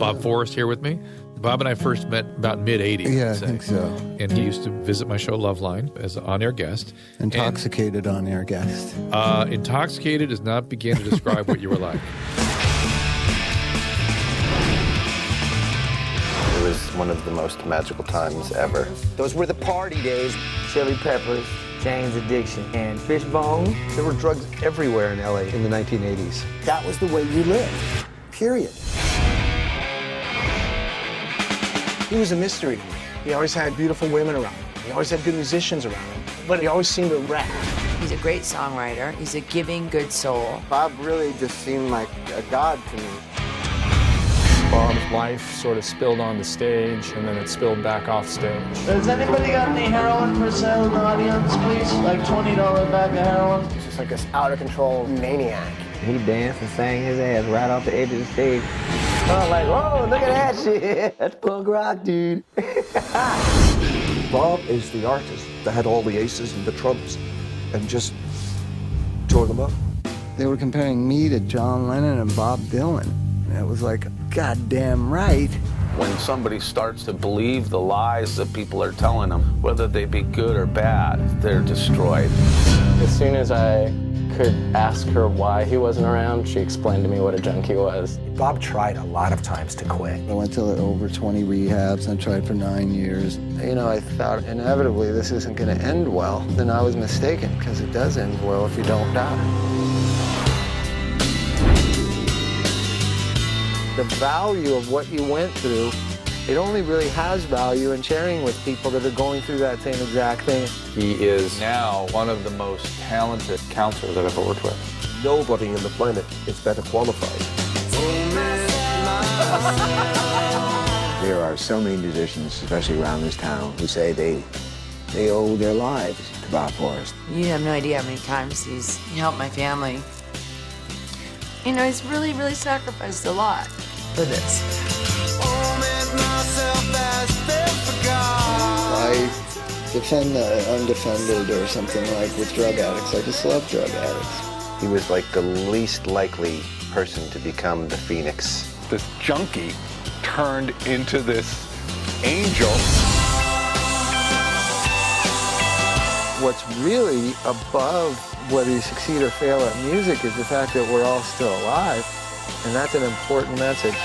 Bob Forrest here with me. Bob and I first met about mid-'80s. Yeah, I think so. And he used to visit my show Loveline as an on-air guest. Intoxicated on-air guest. Intoxicated does not begin to describe what you were like. It was one of the most magical times ever. Those were the party days. Chili Peppers, Jane's Addiction, and Fishbone. There were drugs everywhere in LA in the 1980s. That was the way you lived, period. He was a mystery to me. He always had beautiful women around him. He always had good musicians around him, but he always seemed to rap. He's a great songwriter. He's a giving, good soul. Bob really just seemed like a god to me. Bob's life sort of spilled on the stage, and then it spilled back off stage. Has anybody got any heroin for sale in the audience, please? Like $20 bag of heroin? He's just like this out-of-control maniac. He danced and sang his ass right off the edge of the stage. I'm like, whoa, look at that shit. That's punk rock, dude. Bob is the artist that had all the aces and the trumps and just tore them up. They were comparing me to John Lennon and Bob Dylan. And it was like, goddamn right. When somebody starts to believe the lies that people are telling them, whether they be good or bad, they're destroyed. As soon as I could ask her why he wasn't around, she explained to me what a junkie was. Bob tried a lot of times to quit. I went to over 20 rehabs and I tried for 9 years. You know, I thought inevitably this isn't going to end well. Then I was mistaken, because it does end well if you don't die. The value of what you went through, it only really has value in sharing with people that are going through that same exact thing. He is now one of the most talented counselors I've ever worked with. Nobody on the planet is better qualified. There are so many musicians, especially around this town, who say they owe their lives to Bob Forrest. You have no idea how many times he's helped my family. You know, he's really, really sacrificed a lot for this. I defend the undefended or something like with drug addicts. I just love drug addicts. He was like the least likely person to become the Phoenix. This junkie turned into this angel. What's really above whether you succeed or fail at music is the fact that we're all still alive, and that's an important message.